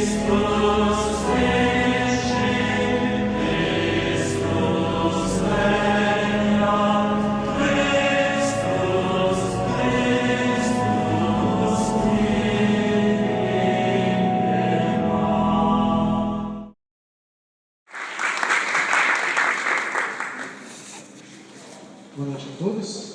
Boa noite a todos.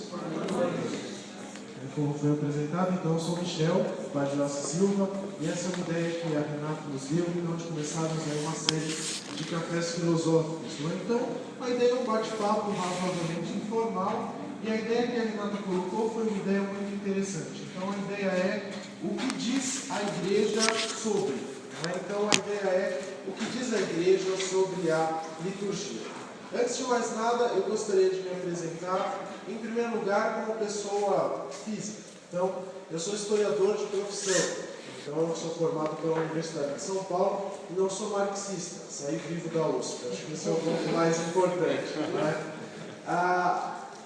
Como foi apresentado, então eu sou o Michel, pai de Joaci Silva, e essa é uma ideia que a Renata nos deu, onde começarmos aí uma série de cafés filosóficos. Então, a ideia é um bate-papo razoavelmente informal, e a ideia que a Renata colocou foi uma ideia muito interessante. Então, a ideia é o que diz a igreja sobre. Então, a ideia é o que diz a igreja sobre a liturgia. Antes de mais nada, eu gostaria de me apresentar, em primeiro lugar, como pessoa física. Então, eu sou historiador de profissão. Então, eu sou formado pela Universidade de São Paulo e não sou marxista. Saí vivo da USP. Acho que esse é o ponto mais importante.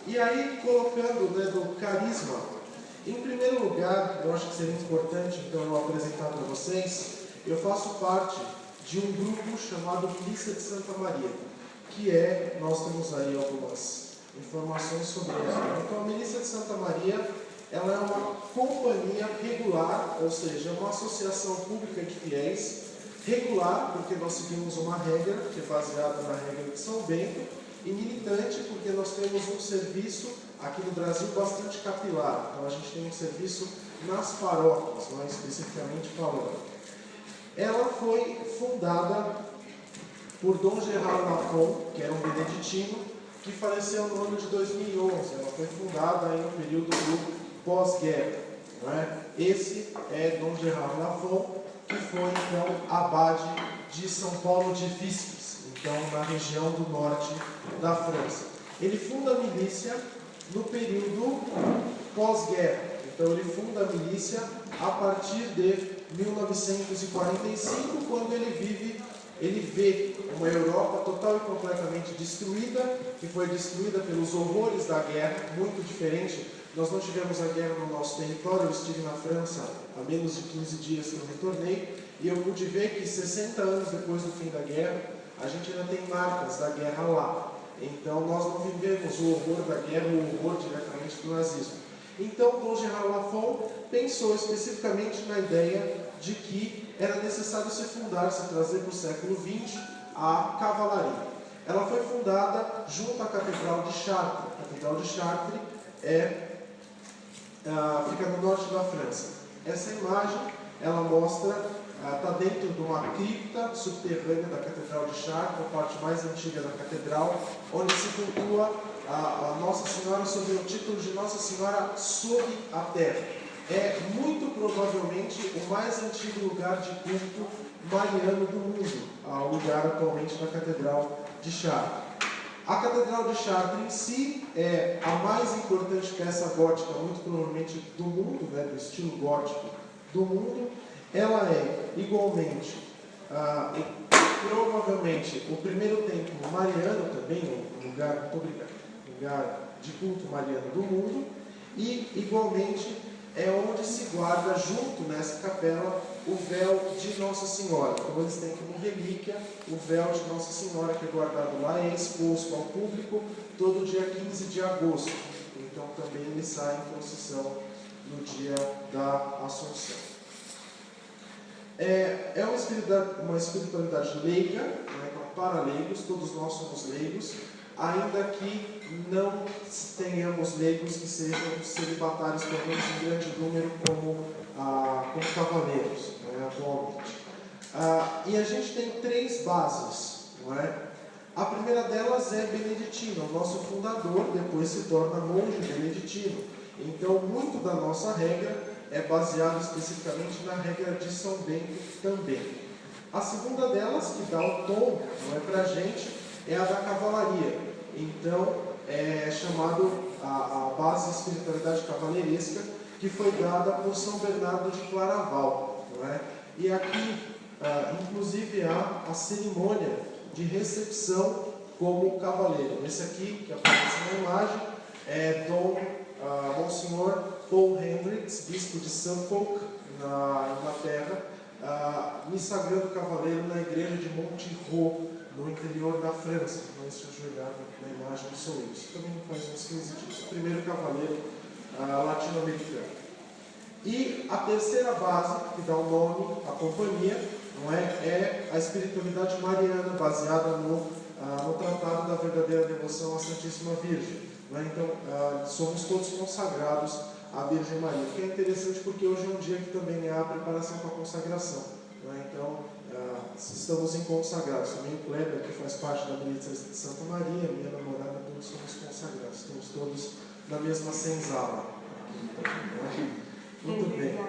E aí, colocando do carisma, em primeiro lugar, eu acho que seria importante então, eu apresentar para vocês, eu faço parte de um grupo chamado Milícia de Santa Maria, que nós temos aí algumas informações sobre isso. Então, a Milícia de Santa Maria, ela é uma companhia regular, ou seja, uma associação pública de fiéis, regular, porque nós seguimos uma regra, que é baseada na regra de São Bento, e militante, porque nós temos um serviço aqui no Brasil bastante capilar. Então, a gente tem um serviço nas paróquias, mais especificamente falando. Ela foi fundada por Dom Gerard Lafon, que era um beneditino, que faleceu no ano de 2011. Ela foi fundada aí no período do pós-guerra. Esse é Dom Gerard Lafon, que foi então abade de São Paulo de Visques, então na região do norte da França. Ele funda a milícia no período pós-guerra. Então ele funda a milícia a partir de 1945, quando ele vê uma Europa total e completamente destruída, que foi destruída pelos horrores da guerra, muito diferente. Nós não tivemos a guerra no nosso território, eu estive na França há menos de 15 dias que eu retornei, e eu pude ver que 60 anos depois do fim da guerra, a gente ainda tem marcas da guerra lá. Então nós não vivemos o horror da guerra, o horror diretamente do nazismo. Então, Dom Gerard Lafon pensou especificamente na ideia de que era necessário se trazer para o século XX a cavalaria. Ela foi fundada junto à Catedral de Chartres. A Catedral de Chartres fica no norte da França. Essa imagem, ela mostra, está dentro de uma cripta subterrânea da Catedral de Chartres, a parte mais antiga da catedral, onde se cultua a Nossa Senhora sob o título de Nossa Senhora sob a Terra. É muito provavelmente o mais antigo lugar de culto mariano do mundo, o lugar atualmente da Catedral de Chartres. A Catedral de Chartres em si é a mais importante peça gótica, muito provavelmente do mundo, do estilo gótico do mundo. Ela é igualmente, provavelmente, o primeiro templo mariano também, um lugar de culto mariano do mundo, e igualmente é onde se guarda junto nessa capela o véu de Nossa Senhora. Então eles têm como relíquia o véu de Nossa Senhora, que é guardado lá e é exposto ao público todo dia 15 de agosto. Então também ele sai em procissão no dia da Assunção. É uma espiritualidade leiga, para leigos, todos nós somos leigos, ainda que não tenhamos leigos que sejam celibatários, pelo menos em grande número, como cavaleiros, atualmente. E a gente tem 3 bases, A primeira delas é beneditino, o nosso fundador, depois se torna monge beneditino. Então, muito da nossa regra é baseado especificamente na regra de São Bento também. A segunda delas, que dá o tom para a gente, é a da cavalaria. Então, é chamado a base de espiritualidade cavaleiresca, que foi dada por São Bernardo de Claraval. E aqui, inclusive, há a cerimônia de recepção como cavaleiro. Esse aqui, que aparece na imagem, é Monsenhor Paul Hendricks, bispo de Suffolk, na Inglaterra. missa sagrando cavaleiro na igreja de Monterreau, no interior da França. Não se ajoelhar na imagem do sou eu. Isso também faz uns 15 dias. O primeiro cavaleiro latino-americano. E a terceira base, que dá o nome à companhia, não é a espiritualidade mariana, baseada no Tratado da Verdadeira Devoção à Santíssima Virgem. Não é? Então, somos todos consagrados à Virgem Maria, que é interessante porque hoje é um dia que também há a preparação para a consagração. Não é? Então, estamos em consagrados. Também o Kleber, que faz parte da milícia de Santa Maria, minha namorada, todos somos consagrados. Estamos todos na mesma senzala. Muito bem.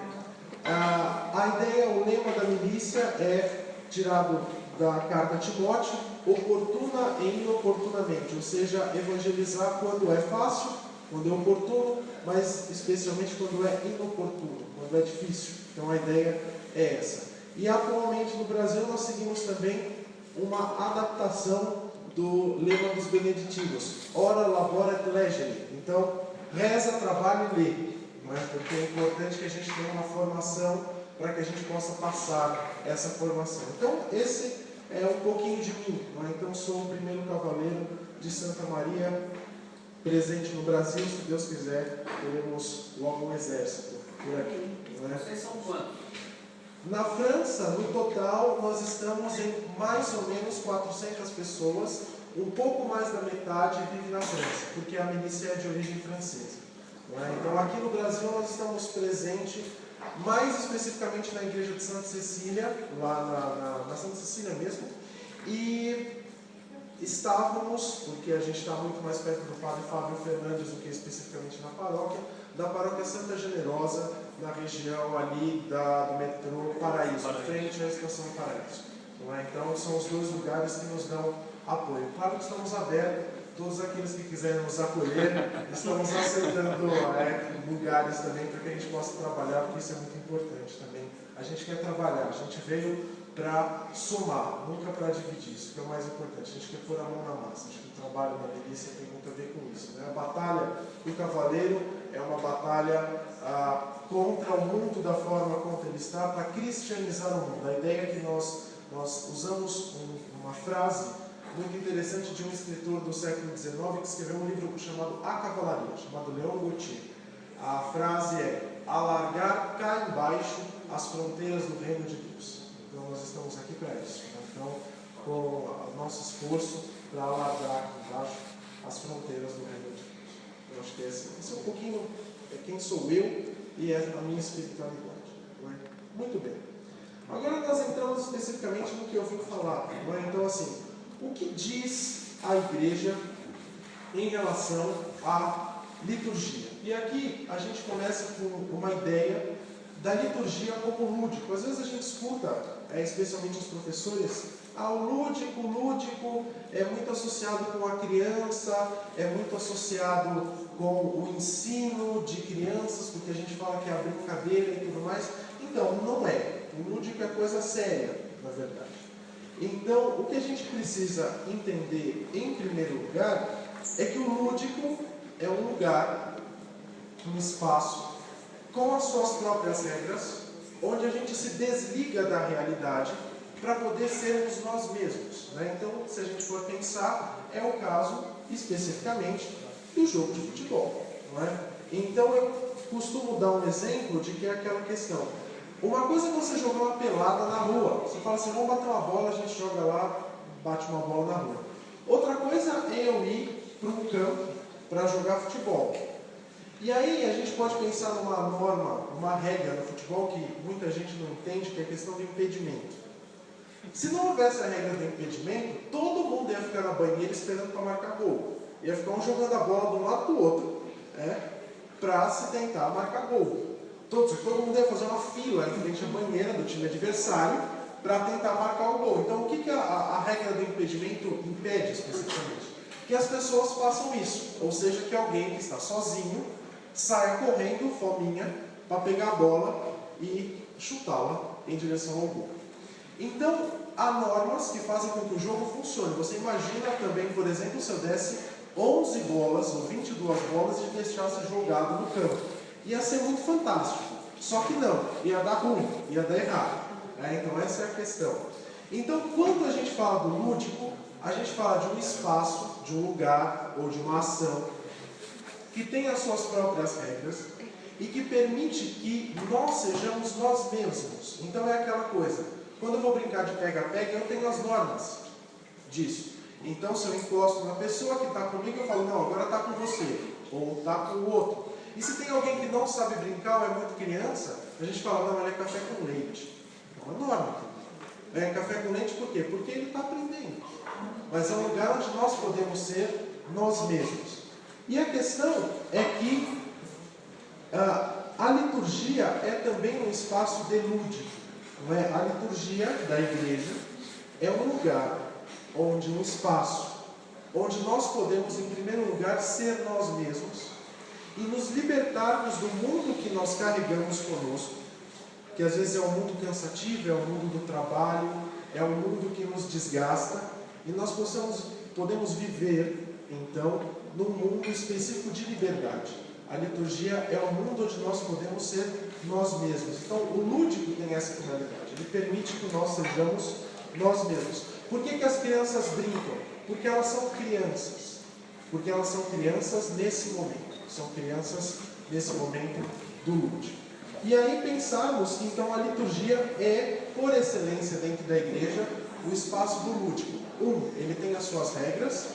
A ideia, o lema da milícia é tirado da carta a Timóteo, oportuna e inoportunamente, ou seja, evangelizar quando é fácil, quando é oportuno, mas especialmente quando é inoportuno, quando é difícil. Então a ideia é essa. E atualmente no Brasil nós seguimos também uma adaptação do lema dos beneditinos, ora labora et legere. Então, reza, trabalha e lê. Não é? Porque é importante que a gente tenha uma formação para que a gente possa passar essa formação. Então, esse é um pouquinho de mim. Não é? Então, sou o primeiro cavaleiro de Santa Maria, presente no Brasil. Se Deus quiser, teremos logo um exército por aqui. Não é? Vocês são quantos? Na França, no total, nós estamos em mais ou menos 400 pessoas. Um pouco mais da metade vive na França, porque a milícia é de origem francesa. Então, aqui no Brasil, nós estamos presentes, mais especificamente na igreja de Santa Cecília, lá na Santa Cecília mesmo, e estávamos, porque a gente está muito mais perto do Padre Fábio Fernandes do que especificamente na paróquia, da paróquia Santa Generosa, na região ali do metrô Paraíso, frente à estação Paraíso. Então, são os dois lugares que nos dão apoio. Claro que estamos abertos. Todos aqueles que quiserem nos acolher, estamos aceitando lugares também para que a gente possa trabalhar, porque isso é muito importante também. A gente quer trabalhar, a gente veio para somar, nunca para dividir, isso que é o mais importante. A gente quer pôr a mão na massa, acho que o trabalho na milícia tem muito a ver com isso. Né? A batalha do cavaleiro é uma batalha contra o mundo da forma como ele está, para cristianizar o mundo. A ideia é que nós usamos uma frase muito interessante de um escritor do século XIX que escreveu um livro chamado A Cavalaria, chamado Leon Gautier. A frase é: alargar cá embaixo as fronteiras do reino de Deus. Então nós estamos aqui para isso. Então, com o nosso esforço para alargar aqui embaixo as fronteiras do reino de Deus. Eu acho que esse é um pouquinho quem sou eu e é a minha espiritualidade. Não é? Muito bem. Agora nós entramos especificamente no que eu vim falar. Não é? Então, assim, o que diz a igreja em relação à liturgia? E aqui a gente começa com uma ideia da liturgia como lúdico. Às vezes a gente escuta, especialmente os professores, o lúdico é muito associado com a criança, é muito associado com o ensino de crianças, porque a gente fala que é a brincadeira e tudo mais. Então, não é. O lúdico é coisa séria, na verdade. Então, o que a gente precisa entender, em primeiro lugar, é que o lúdico é um lugar, um espaço, com as suas próprias regras, onde a gente se desliga da realidade para poder sermos nós mesmos. Né? Então, se a gente for pensar, é o caso, especificamente, do jogo de futebol. Não é? Então, eu costumo dar um exemplo de que é aquela questão. Uma coisa é você jogar uma pelada na rua. Você fala assim, vamos bater uma bola, a gente joga lá, bate uma bola na rua. Outra coisa é eu ir para um campo para jogar futebol. E aí a gente pode pensar numa norma, uma regra no futebol que muita gente não entende, que é a questão do impedimento. Se não houvesse a regra do impedimento, todo mundo ia ficar na banheira esperando para marcar gol. Ia ficar um jogando a bola de um lado do outro, para se tentar marcar gol. Todo mundo ia fazer uma fila em frente à banheira do time adversário para tentar marcar o gol. Então, o que a regra do impedimento impede especificamente? Que as pessoas façam isso. Ou seja, que alguém que está sozinho saia correndo, fominha, para pegar a bola e chutá-la em direção ao gol. Então, há normas que fazem com que o jogo funcione. Você imagina também, por exemplo, se eu desse 11 bolas ou 22 bolas e deixasse jogado no campo. Ia ser muito fantástico. Só que não, ia dar ruim, ia dar errado. Então essa é a questão. Então, quando a gente fala do lúdico, a gente fala de um espaço, de um lugar ou de uma ação que tem as suas próprias regras e que permite que nós sejamos nós mesmos. Então é aquela coisa, quando eu vou brincar de pega-pega, eu tenho as normas disso. Então, se eu encosto na pessoa que está comigo, eu falo, não, agora está com você, ou está com o outro. E se tem alguém que não sabe brincar ou é muito criança, a gente fala, não, ele é café com leite. Não é norma. É café com leite por quê? Porque ele está aprendendo. Mas é um lugar onde nós podemos ser nós mesmos. E a questão é que a liturgia é também um espaço de lúdico. Não é? A liturgia da igreja é um lugar onde um espaço, onde nós podemos, em primeiro lugar, ser nós mesmos e nos libertarmos do mundo que nós carregamos conosco, que às vezes é um mundo cansativo, é o mundo do trabalho, é um mundo que nos desgasta, e nós podemos viver, então, num mundo específico de liberdade. A liturgia é um mundo onde nós podemos ser nós mesmos. Então, o lúdico tem essa finalidade. Ele permite que nós sejamos nós mesmos. Por que as crianças brincam? Porque elas são crianças. Porque elas são crianças nesse momento. São crianças nesse momento do lúdico. E aí pensarmos que, então, a liturgia é, por excelência dentro da igreja, o espaço do lúdico. Ele tem as suas regras.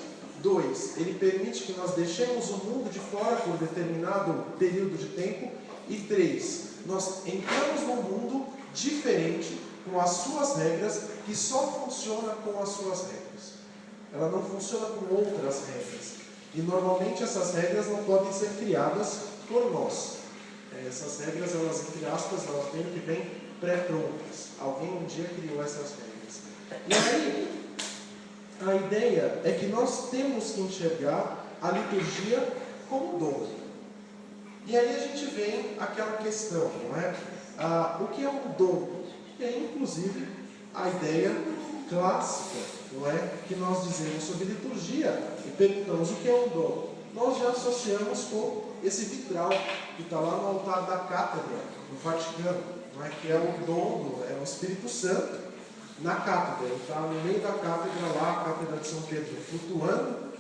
2, ele permite que nós deixemos o mundo de fora por determinado período de tempo. E 3, nós entramos num mundo diferente, com as suas regras, que só funciona com as suas regras. Ela não funciona com outras regras. E normalmente essas regras não podem ser criadas por nós. Essas regras, elas, entre aspas, elas meio que vêm pré-prontas. Alguém um dia criou essas regras. E aí, a ideia é que nós temos que enxergar a liturgia como dom. E aí a gente vem àquela questão, não é? O que é um dom? Que é, inclusive, a ideia clássica, não é? Que nós dizemos sobre liturgia e perguntamos o que é um dom. Nós já associamos com esse vitral que está lá no altar da cátedra, no Vaticano, não é? Que é o dom, é o Espírito Santo na cátedra. Ele está no meio da cátedra lá, a cátedra de São Pedro, flutuando,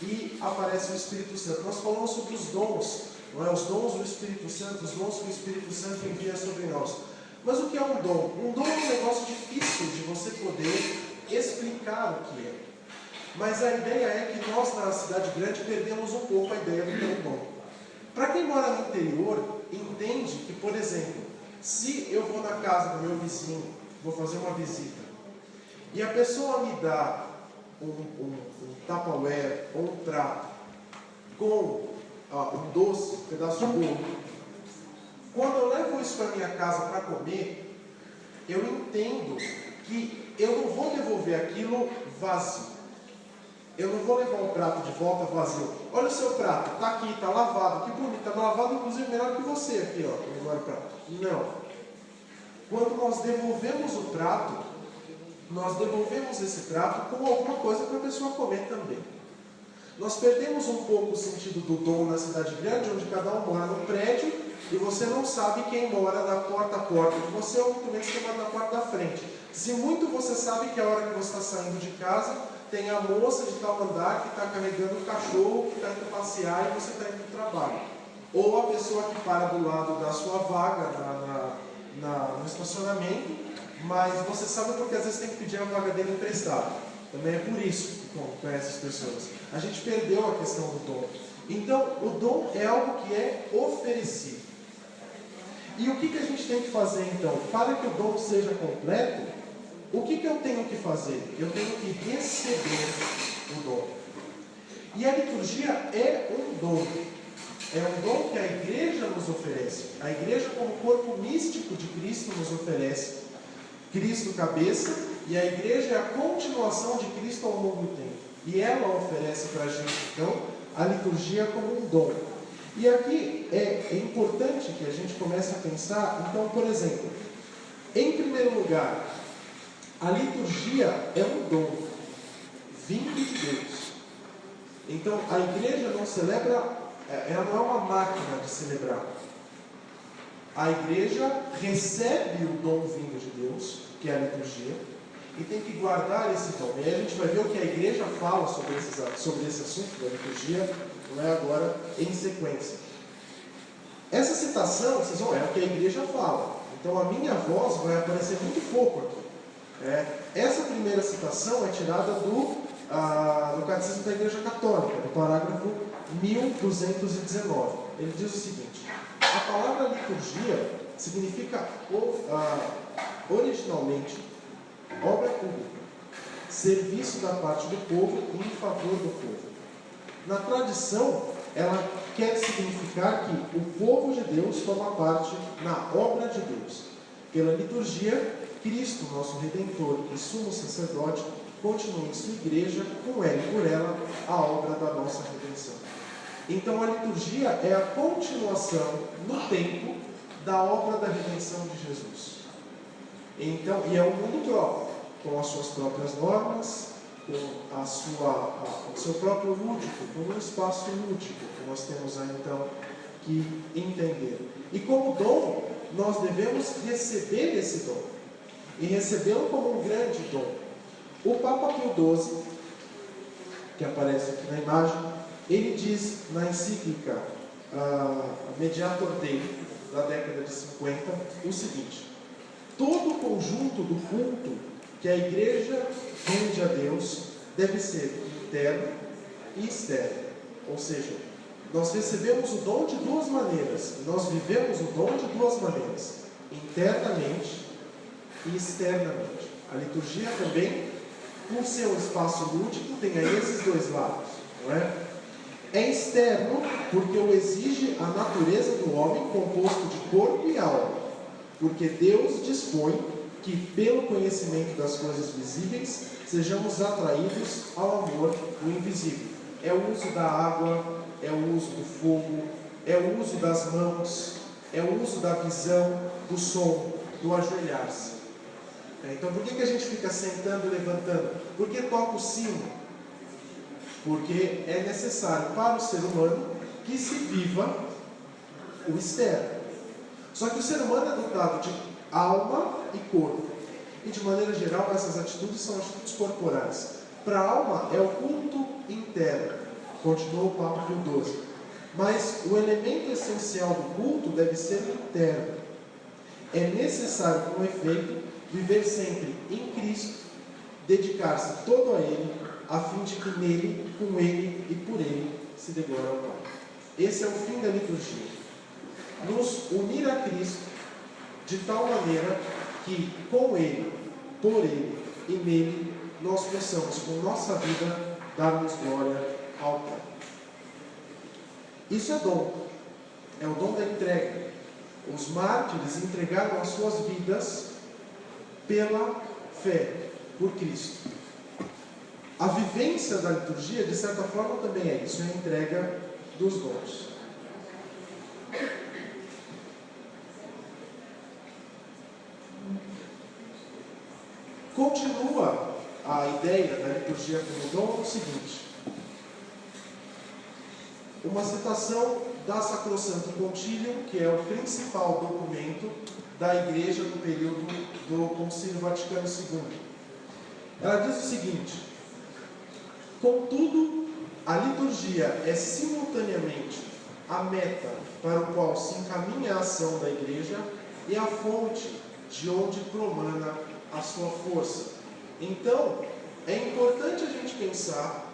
e aparece o Espírito Santo. Nós falamos sobre os dons, não é? Os dons do Espírito Santo, os dons que o Espírito Santo envia sobre nós. Mas o que é um dom? Um dom é um negócio difícil de você poder explicar o que é. Mas a ideia é que nós, na cidade grande, perdemos um pouco a ideia do que é um dom. Para quem mora no interior, entende que, por exemplo, se eu vou na casa do meu vizinho, vou fazer uma visita, e a pessoa me dá um tupperware ou um prato com um doce, um pedaço de bolo, quando eu levo isso para minha casa para comer, eu entendo que eu não vou devolver aquilo vazio. Eu não vou levar o prato de volta vazio. Olha o seu prato, está aqui, está lavado, que bonito, está lavado inclusive melhor que você aqui, ó, agora o prato. Não. Quando nós devolvemos o prato, nós devolvemos esse prato com alguma coisa para a pessoa comer também. Nós perdemos um pouco o sentido do dom na cidade grande, onde cada um mora num prédio e você não sabe quem mora da porta a porta de você ou muito menos quem mora na porta da frente. Se muito você sabe que a hora que você está saindo de casa, tem a moça de tal andar que está carregando o cachorro, que está indo passear e você está indo para o trabalho. Ou a pessoa que para do lado da sua vaga no estacionamento, mas você sabe porque às vezes tem que pedir a vaga dele emprestada. Também é por isso que conhece as pessoas. A gente perdeu a questão do dom. Então, o dom é algo que é oferecido. E o que a gente tem que fazer então? Para que o dom seja completo, o que eu tenho que fazer? Eu tenho que receber o dom. E a liturgia é um dom. É um dom que a igreja nos oferece. A igreja, como corpo místico de Cristo, nos oferece. Cristo cabeça, e a igreja é a continuação de Cristo ao longo do tempo. E ela oferece para a gente, então, a liturgia como um dom. E aqui é importante que a gente comece a pensar, então, por exemplo, em primeiro lugar, a liturgia é um dom vindo de Deus. Então, a igreja não celebra, ela não é uma máquina de celebrar. A igreja recebe o dom vindo de Deus que é a liturgia, e tem que guardar esse dom. E aí a gente vai ver o que a igreja fala sobre esse assunto da liturgia, não é agora em sequência. Essa citação, vocês vão ver, é o que a igreja fala. Então a minha voz vai aparecer muito pouco aqui. Essa primeira citação é tirada do Catecismo da Igreja Católica, do parágrafo 1219. Ele diz o seguinte: a palavra liturgia significa originalmente obra pública, serviço da parte do povo e em favor do povo. Na tradição, ela quer significar que o povo de Deus toma parte na obra de Deus. Pela liturgia, Cristo, nosso Redentor e sumo sacerdote, continua em sua igreja, com ela e por ela, a obra da nossa redenção. Então a liturgia é a continuação no tempo da obra da redenção de Jesus. Então, e é um mundo próprio, com as suas próprias normas, com o seu próprio lúdico, com um espaço lúdico que nós temos aí então que entender. E como dom, nós devemos receber esse dom, e recebê-lo como um grande dom. O Papa Pio XII, que aparece aqui na imagem, ele diz na encíclica Mediator Dei, da década de 50, o seguinte: todo o conjunto do culto que a igreja rende a Deus deve ser interno e externo. Ou seja, nós recebemos o dom de duas maneiras, nós vivemos o dom de duas maneiras: internamente e externamente. A liturgia também, por ser um espaço lúdico, tem aí esses dois lados, não é? É externo porque o exige a natureza do homem, composto de corpo e alma, porque Deus dispõe que, pelo conhecimento das coisas visíveis, sejamos atraídos ao amor do invisível. É o uso da água, é o uso do fogo, é o uso das mãos, é o uso da visão, do som, do ajoelhar-se. Então, por que a gente fica sentando e levantando? Por que toca o sino? Porque é necessário para o ser humano que se viva o externo. Só que o ser humano é dotado de alma e corpo. E de maneira geral, essas atitudes são atitudes corporais. Para a alma é o culto interno, continuou o Papa Pio XII. Mas o elemento essencial do culto deve ser interno. É necessário, com efeito, viver sempre em Cristo, dedicar-se todo a Ele, a fim de que nele, com Ele e por Ele se dê glória ao Pai. Esse é o fim da liturgia. Nos unir a Cristo de tal maneira que com Ele, por Ele e nele, nós possamos, com nossa vida, darmos glória ao Pai. Isso é dom. É o dom da entrega. Os mártires entregaram as suas vidas pela fé, por Cristo. A vivência da liturgia, de certa forma, também é isso, é a entrega dos dons. Continua a ideia da liturgia como dom no seguinte: uma citação da Sacrosanto Concilium, que é o principal documento da Igreja do período do Concílio Vaticano II. Ela diz o seguinte: contudo, a liturgia é simultaneamente a meta para o qual se encaminha a ação da Igreja e a fonte de onde promana a sua força. Então, é importante a gente pensar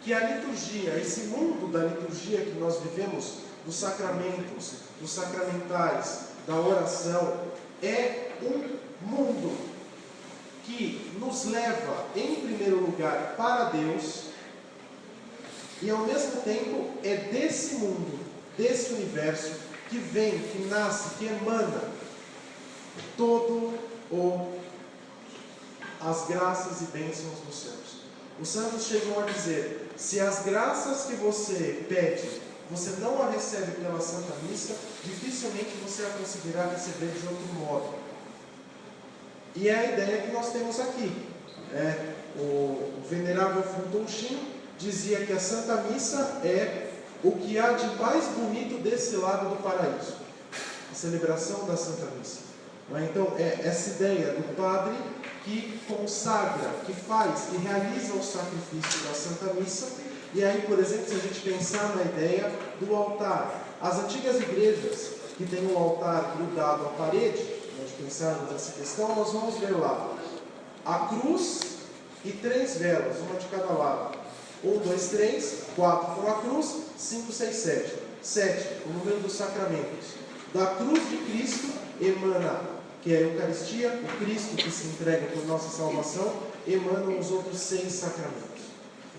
que a liturgia, esse mundo da liturgia que nós vivemos, dos sacramentos, dos sacramentais, da oração, é um mundo que nos leva, em primeiro lugar, para Deus, e ao mesmo tempo é desse mundo, desse universo, que vem, que nasce, que emana as graças e bênçãos dos céus. Os santos chegam a dizer: se as graças que você pede, você não a recebe pela Santa Missa, dificilmente você a conseguirá receber de outro modo. E é a ideia que nós temos aqui. O venerável Fulton Sheen dizia que a Santa Missa é o que há de mais bonito desse lado do paraíso. A celebração da Santa Missa. Então, é essa ideia do padre que consagra, que faz e realiza o sacrifício da Santa Missa. E aí, por exemplo, se a gente pensar na ideia do altar, as antigas igrejas que têm um altar grudado à parede, nós pensarmos nessa questão, nós vamos ver lá a cruz e 3 velas, uma de cada lado. 1, 2, 3, 4 com a cruz, 5, 6, 7. 7, o número dos sacramentos. Da cruz de Cristo emana, que é a Eucaristia, o Cristo que se entrega por nossa salvação, emanam os outros 6 sacramentos.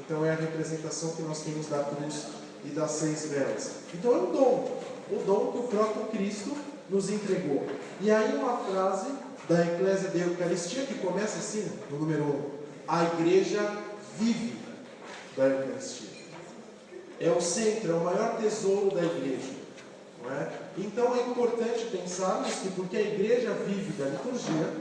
Então é a representação que nós temos da cruz e das 6 velas. Então é um dom, o dom que o próprio Cristo nos entregou. E aí uma frase da Eclésia de Eucaristia que começa assim, no número 1. A igreja vive da Eucaristia. É o centro, é o maior tesouro da igreja. Não é? Então é importante pensarmos que porque a igreja vive da liturgia,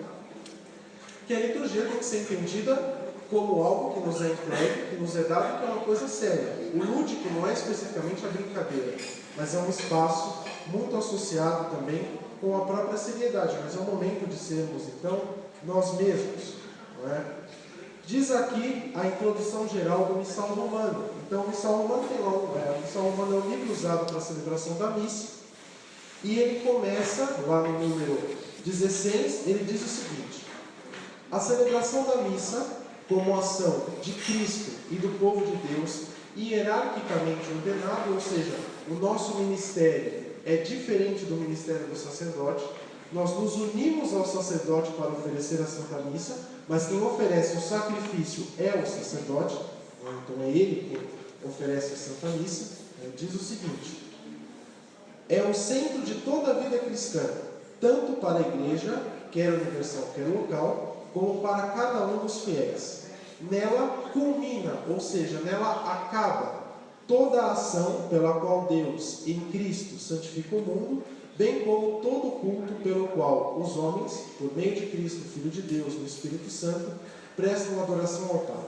que a liturgia tem que ser entendida como algo que nos é entregue, que nos é dado, que é uma coisa séria. O lúdico não é especificamente a brincadeira, mas é um espaço muito associado também com a própria seriedade, mas é um momento de sermos, então, nós mesmos. Não é? Diz aqui a introdução geral do Missal Romano. Então, o Missal Romano tem lá o Missal Romano é um livro usado para a celebração da missa, e ele começa, lá no número 16, ele diz o seguinte: a celebração da missa, como ação de Cristo e do povo de Deus, hierarquicamente ordenado, ou seja, o nosso ministério é diferente do ministério do sacerdote. Nós nos unimos ao sacerdote para oferecer a Santa Missa, mas quem oferece o sacrifício é o sacerdote, então é ele que oferece a Santa Missa. Diz o seguinte: é o centro de toda a vida cristã, tanto para a igreja, quer universal, quer local, como para cada um dos fiéis. Nela culmina, ou seja, nela acaba toda a ação pela qual Deus, em Cristo, santifica o mundo, bem como todo o culto pelo qual os homens, por meio de Cristo, Filho de Deus, no Espírito Santo, prestam adoração ao Pai.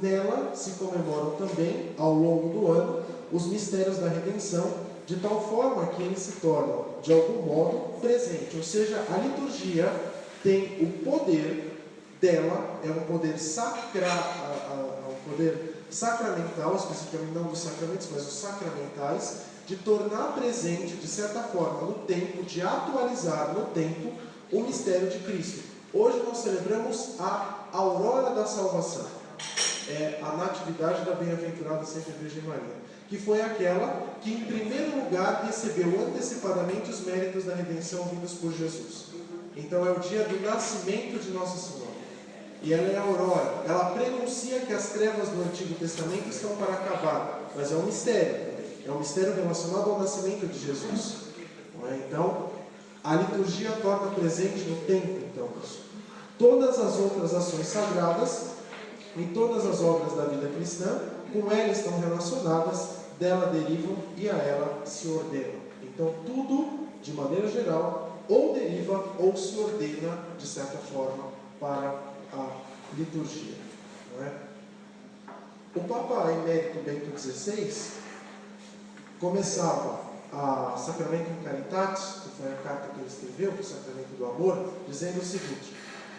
Nela se comemoram também, ao longo do ano, os mistérios da redenção, de tal forma que eles se tornam, de algum modo, presente. Ou seja, a liturgia tem o poder dela, é um poder sacramental, especificamente não dos sacramentos, mas os sacramentais, de tornar presente, de certa forma, no tempo, de atualizar no tempo o mistério de Cristo. Hoje nós celebramos a aurora da salvação, a natividade da bem-aventurada sempre Virgem Maria, que foi aquela que, em primeiro lugar, recebeu antecipadamente os méritos da redenção vindos por Jesus. Então é o dia do nascimento de Nossa Senhora. E ela é a aurora. Ela prenuncia que as trevas do Antigo Testamento estão para acabar. Mas é um mistério. É um mistério relacionado ao nascimento de Jesus. Então, a liturgia torna presente no tempo, então, isso. Todas as outras ações sagradas e todas as obras da vida cristã, com ela estão relacionadas, dela derivam e a ela se ordenam. Então, tudo, de maneira geral, ou deriva ou se ordena, de certa forma, para a liturgia. Não é? O Papa Emérito Bento XVI começava a Sacramentum Caritatis, que foi a carta que ele escreveu, o Sacramento do Amor, dizendo o seguinte: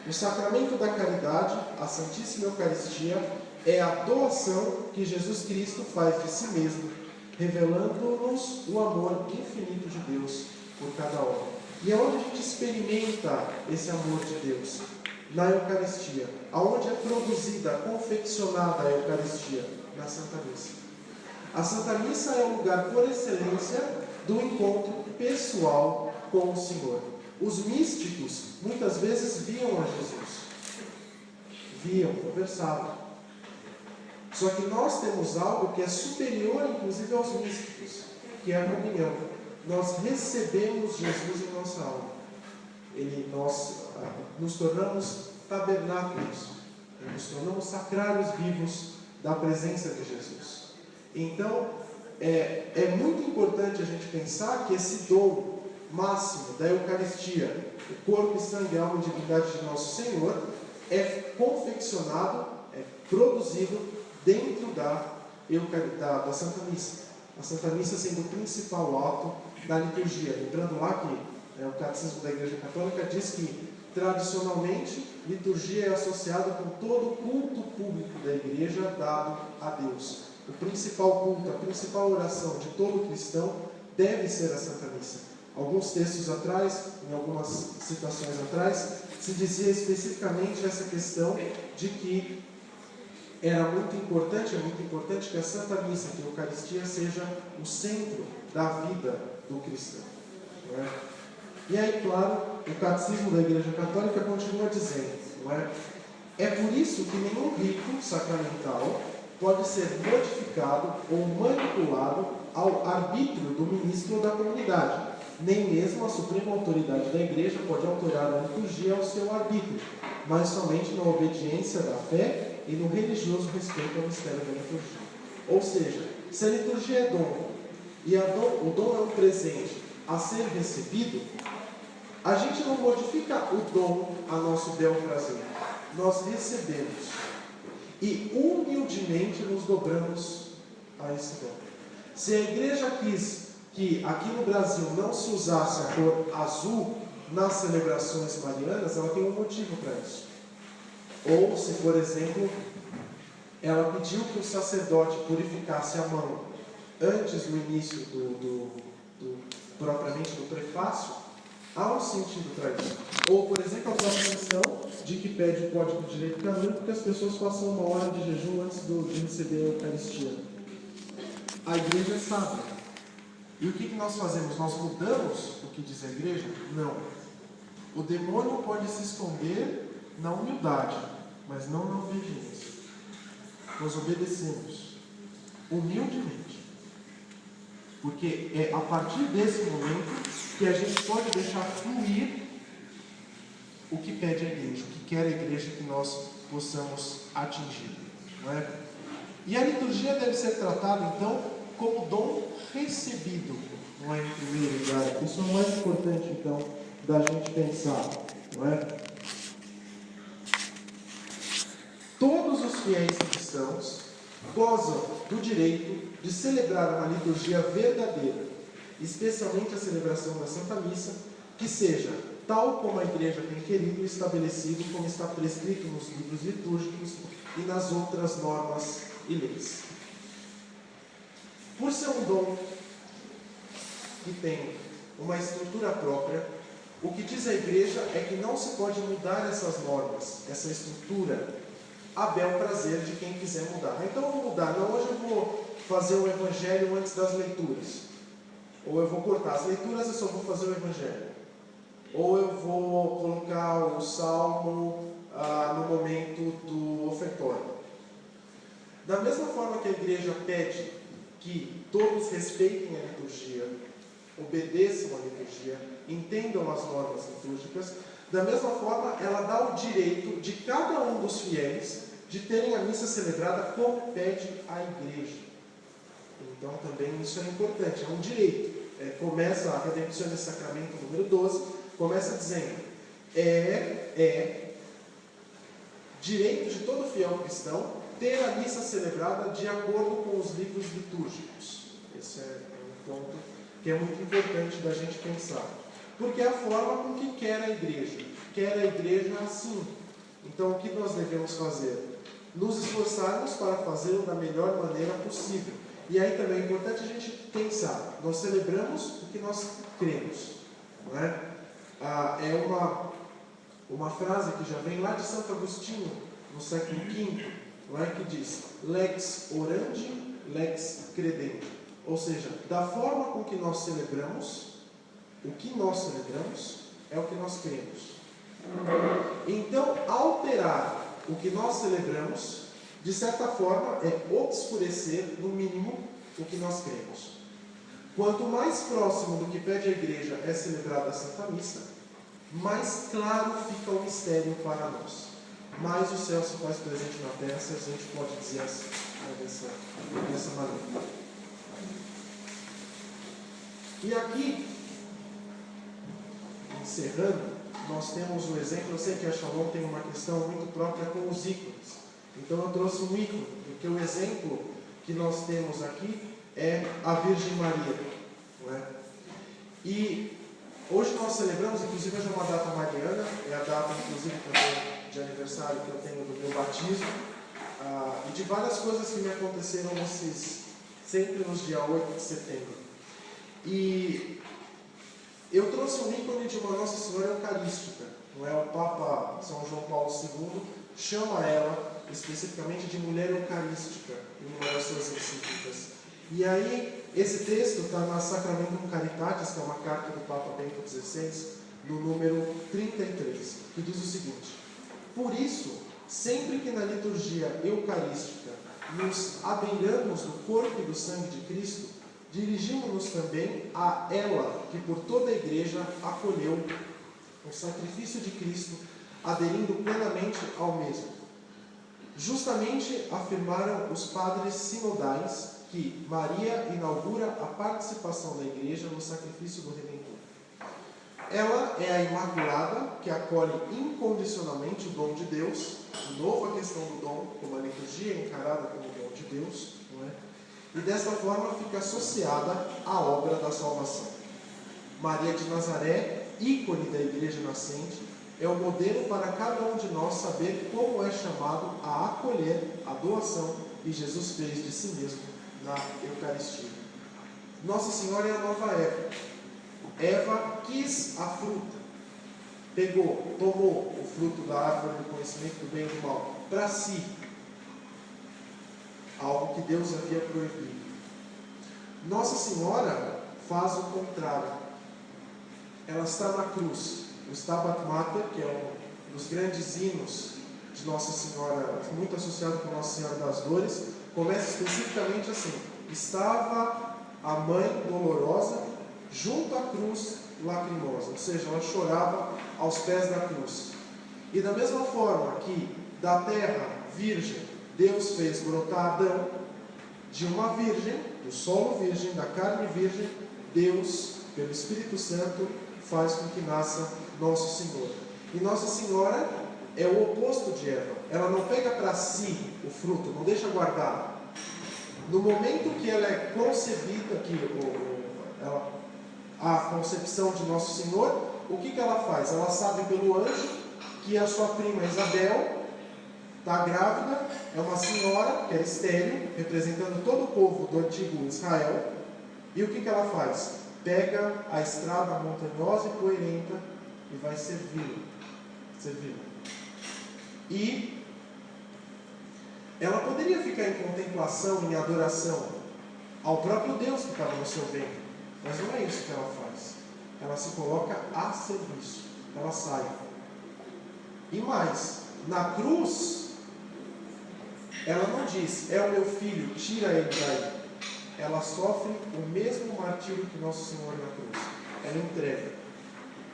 o sacramento da caridade, a Santíssima Eucaristia, é a doação que Jesus Cristo faz de si mesmo, revelando-nos o amor infinito de Deus por cada homem. E é onde a gente experimenta esse amor de Deus? Na Eucaristia. Aonde é produzida, confeccionada a Eucaristia? Na Santa Missa. A Santa Missa é o lugar por excelência do encontro pessoal com o Senhor. Os místicos muitas vezes viam a Jesus. Viam, conversavam. Só que nós temos algo que é superior, inclusive, aos místicos, que é a comunhão. Nós recebemos Jesus em nossa alma. Nós nos tornamos tabernáculos, nos tornamos sacrários vivos da presença de Jesus. Então, é muito importante a gente pensar que esse dom máximo da Eucaristia, o corpo e sangue, alma e divindade de nosso Senhor, é confeccionado, é produzido dentro da Santa Missa. A Santa Missa sendo o principal ato da liturgia. Lembrando lá que O Catecismo da Igreja Católica diz que, tradicionalmente, liturgia é associada com todo o culto público da Igreja dado a Deus. O principal culto, a principal oração de todo cristão deve ser a Santa Missa. Alguns textos atrás, em algumas citações atrás, se dizia especificamente essa questão de que é muito importante que a Santa Missa, que a Eucaristia, seja o centro da vida do cristão. Não é? E aí, claro, o Catecismo da Igreja Católica continua dizendo, não é? É por isso que nenhum rito sacramental pode ser modificado ou manipulado ao arbítrio do ministro ou da comunidade. Nem mesmo a suprema autoridade da Igreja pode alterar a liturgia ao seu arbítrio, mas somente na obediência da fé e no religioso respeito ao mistério da liturgia. Ou seja, se a liturgia é dom, e o dom é um presente a ser recebido, a gente não modifica o dom a nosso bel prazer. Nós recebemos e humildemente nos dobramos a esse dom. Se a Igreja quis que aqui no Brasil não se usasse a cor azul nas celebrações marianas, ela tem um motivo para isso. Ou se, por exemplo, ela pediu que o sacerdote purificasse a mão antes do início propriamente do prefácio, há um sentido para isso. Ou, por exemplo, a própria questão de que pede o Código de Direito Canônico que as pessoas façam 1 hora de jejum antes de receber a Eucaristia. A Igreja é sábia. E o que nós fazemos? Nós mudamos o que diz a Igreja? Não. O demônio pode se esconder na humildade, mas não na obediência. Nós obedecemos humildemente. Porque é a partir desse momento que a gente pode deixar fluir o que pede a Igreja, o que quer a Igreja que nós possamos atingir. Não é? E a liturgia deve ser tratada, então, como dom recebido, não é, em primeiro lugar. Isso é o mais importante, então, da gente pensar, não é? Todos os fiéis cristãos gozam do direito de celebrar uma liturgia verdadeira, especialmente a celebração da Santa Missa, que seja tal como a Igreja tem querido e estabelecido, como está prescrito nos livros litúrgicos e nas outras normas e leis. Por ser um dom que tem uma estrutura própria, o que diz a Igreja é que não se pode mudar essas normas, essa estrutura, a bel prazer de quem quiser mudar. Então eu vou mudar. Não, hoje eu vou fazer o Evangelho antes das leituras. Ou eu vou cortar as leituras e só vou fazer o Evangelho. Ou eu vou colocar o Salmo no momento do ofertório. Da mesma forma que a Igreja pede que todos respeitem a liturgia, obedeçam a liturgia, entendam as normas litúrgicas, da mesma forma ela dá o direito de cada um dos fiéis de terem a missa celebrada como pede a Igreja. Então também isso é importante, é um direito. Começa a Redemption de Sacramento número 12, começa dizendo, direito de todo fiel cristão ter a missa celebrada de acordo com os livros litúrgicos. Esse é um ponto que é muito importante da gente pensar. Porque é a forma com que quer a Igreja. Quer a Igreja assim. Então o que nós devemos fazer? Nos esforçarmos para fazê-lo da melhor maneira possível. E aí também é importante a gente pensar. Nós celebramos o que nós cremos. Não é? É uma frase que já vem lá de Santo Agostinho, no século V, não é? Que diz, lex orandi, lex credenti. Ou seja, da forma com que nós celebramos, o que nós celebramos é o que nós cremos. Então, alterar o que nós celebramos, de certa forma, é obscurecer, no mínimo, o que nós cremos. Quanto mais próximo do que pede a Igreja é celebrada a Santa Missa, mais claro fica o mistério para nós. Mais o céu se faz presente na terra, se a gente pode dizer assim, dessa maneira. E aqui, encerrando, nós temos um exemplo. Eu sei que a Shalom tem uma questão muito própria com os ícones. Então eu trouxe um ícone, porque o exemplo que nós temos aqui é a Virgem Maria. Não é? E Hoje nós celebramos, inclusive hoje é uma data mariana, é a data inclusive também de aniversário que eu tenho do meu batismo, e de várias coisas que me aconteceram sempre nos dias 8 de setembro. E eu trouxe um ícone de uma Nossa Senhora Eucarística, não é? O Papa São João Paulo II chama ela especificamente de mulher eucarística em uma das suas encíclicas. E aí, esse texto está na Sacramentum Caritatis, que é uma carta do Papa Bento XVI, no número 33, que diz o seguinte: por isso, sempre que na liturgia eucarística nos abelhamos do corpo e do sangue de Cristo, dirigimos-nos também a ela, que por toda a Igreja acolheu o sacrifício de Cristo, aderindo plenamente ao mesmo. Justamente afirmaram os padres sinodais que Maria inaugura a participação da Igreja no sacrifício do Redentor. Ela é a Imaculada, que acolhe incondicionalmente o dom de Deus. De novo a questão do dom, como a liturgia é encarada como o dom de Deus, não é? E desta forma fica associada à obra da salvação. Maria de Nazaré, ícone da Igreja nascente, é o modelo para cada um de nós saber como é chamado a acolher a doação que Jesus fez de si mesmo na Eucaristia. Nossa Senhora é a nova Eva. Eva quis a fruta, pegou, tomou o fruto da árvore do conhecimento do bem e do mal para si, algo que Deus havia proibido. Nossa Senhora faz o contrário. Ela está na cruz. O Stabat Mater, que é um dos grandes hinos de Nossa Senhora, muito associado com Nossa Senhora das Dores, começa especificamente assim: estava a mãe dolorosa junto à cruz lacrimosa, ou seja, ela chorava aos pés da cruz. E da mesma forma que da terra virgem Deus fez brotar Adão, de uma virgem, do solo virgem, da carne virgem, Deus, pelo Espírito Santo, faz com que nasça Nosso Senhor. E Nossa Senhora é o oposto de Eva. Ela não pega para si o fruto, não deixa guardado. No momento que ela é concebida, a concepção de Nosso Senhor, o que ela faz? Ela sabe pelo anjo que a sua prima Isabel está grávida, é uma senhora que é estéril, representando todo o povo do antigo Israel. E o que ela faz? Pega a estrada montanhosa e poeirenta e vai servi-lo. E ela poderia ficar em contemplação, em adoração ao próprio Deus que estava no seu ventre, mas não é isso que ela faz. Ela se coloca a serviço, ela sai. E mais, na cruz, ela não diz: é o meu filho, tira ele daí. Ela sofre o mesmo martírio que Nosso Senhor na cruz. Ela entrega.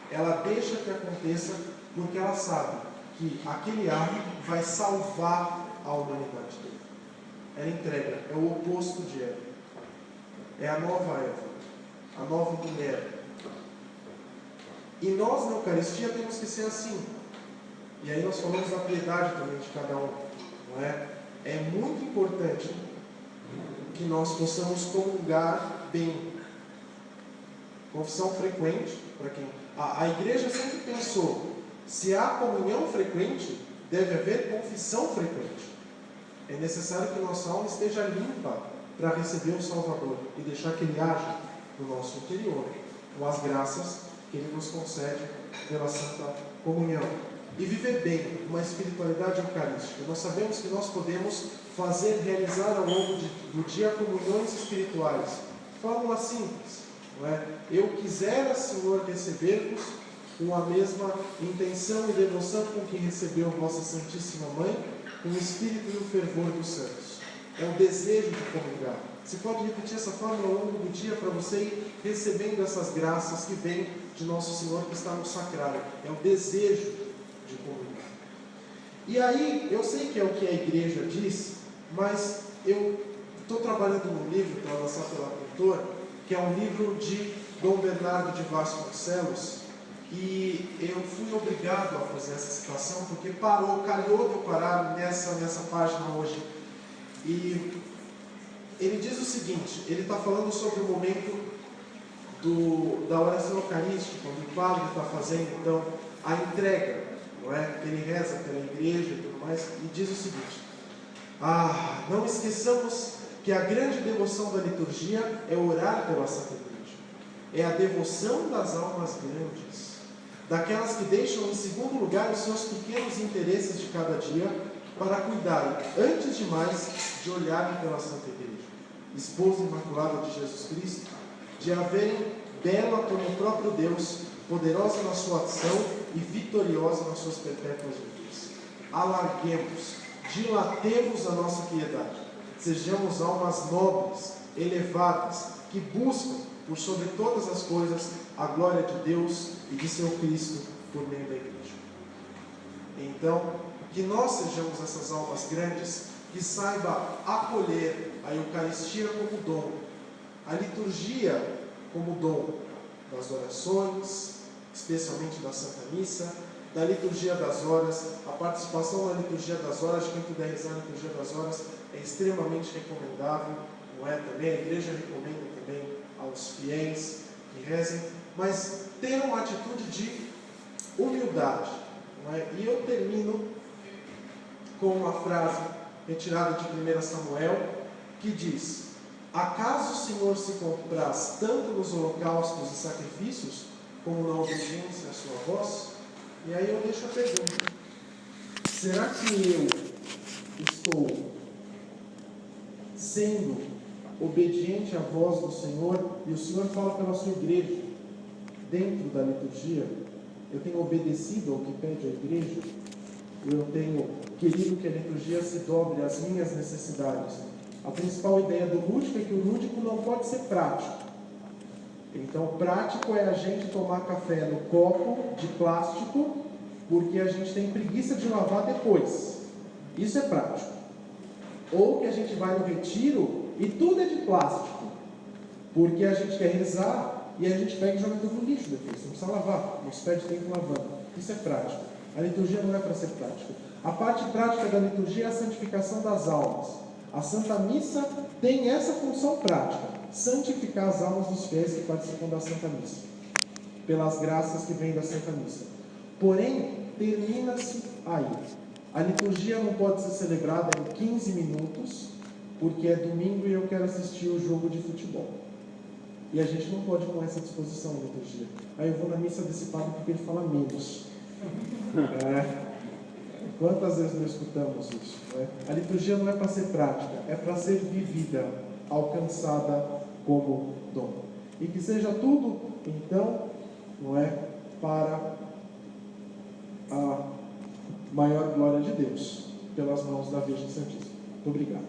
Ela deixa que aconteça porque ela sabe que aquele ato vai salvar a humanidade toda. Ela entrega. É o oposto de Eva. É a nova Eva. A nova mulher. E nós na Eucaristia temos que ser assim. E aí nós falamos da piedade também de cada um. Não é? É muito importante que nós possamos comungar bem. Confissão frequente, para quem... A igreja sempre pensou, se há comunhão frequente, deve haver confissão frequente. É necessário que nossa alma esteja limpa para receber o Salvador e deixar que Ele age no nosso interior, com as graças que Ele nos concede pela Santa Comunhão. E viver bem uma espiritualidade eucarística. Nós sabemos que nós podemos realizar ao longo do dia comunhões espirituais. Fórmula simples, não é? Eu quisera, Senhor, receber-vos com a mesma intenção e devoção com que recebeu vossa Santíssima Mãe, com o espírito e o fervor dos santos. É o desejo de comungar. Você pode repetir essa fórmula ao longo do dia para você ir recebendo essas graças que vêm de Nosso Senhor que está no sacrário. É o desejo de comungar. E aí, eu sei que é o que a igreja diz, mas eu estou trabalhando num livro para lançar pela Pintor, que é um livro de Dom Bernardo de Vasconcelos, e eu fui obrigado a fazer essa citação, porque calhou de eu parar nessa página hoje. E ele diz o seguinte, ele está falando sobre o momento da oração eucarística, quando o padre está fazendo então a entrega, não é? Que ele reza pela igreja e tudo mais, e diz o seguinte: não esqueçamos que a grande devoção da liturgia é orar pela Santa Igreja. É a devoção das almas grandes, daquelas que deixam em segundo lugar os seus pequenos interesses de cada dia para cuidarem, antes de mais, de olharem pela Santa Igreja, esposa imaculada de Jesus Cristo, de a verem bela como o próprio Deus, poderosa na sua ação e vitoriosa nas suas perpétuas lutas. Alarguemos, dilatemos a nossa piedade, sejamos almas nobres, elevadas, que buscam, por sobre todas as coisas, a glória de Deus e de seu Cristo por meio da Igreja. Então, que nós sejamos essas almas grandes, que saiba acolher a Eucaristia como dom, a liturgia como dom das orações, especialmente da Santa Missa, da liturgia das horas. A participação na liturgia das horas, quem puder rezar na liturgia das horas, é extremamente recomendável, não é? Também a igreja recomenda também aos fiéis que rezem, mas ter uma atitude de humildade, não é? E eu termino com uma frase retirada de 1 Samuel, que diz: acaso o Senhor se compraz tanto nos holocaustos e sacrifícios, como na obediência à sua voz? E aí eu deixo a pergunta: será que eu estou sendo obediente à voz do Senhor? E o Senhor fala pela sua igreja, dentro da liturgia. Eu tenho obedecido ao que pede a igreja? Eu tenho querido que a liturgia se dobre às minhas necessidades? A principal ideia do lúdico é que o lúdico não pode ser prático. Então, prático é a gente tomar café no copo de plástico, porque a gente tem preguiça de lavar depois. Isso é prático. Ou que a gente vai no retiro e tudo é de plástico, porque a gente quer rezar e a gente pega e joga tudo no lixo depois. Não precisa lavar, não se perde tempo lavando. Isso é prático. A liturgia não é para ser prática. A parte prática da liturgia é a santificação das almas. A Santa Missa tem essa função prática: santificar as almas dos fiéis que participam da Santa Missa, pelas graças que vêm da Santa Missa. Porém, termina-se aí. A liturgia não pode ser celebrada em 15 minutos, porque é domingo e eu quero assistir o jogo de futebol. E a gente não pode com essa disposição na liturgia. Aí eu vou na missa desse padre porque ele fala menos. Quantas vezes nós escutamos isso? A liturgia não é para ser prática, é para ser vivida, alcançada como dom. E que seja tudo, então, não é, para a maior glória de Deus, pelas mãos da Virgem Santíssima. Muito obrigado.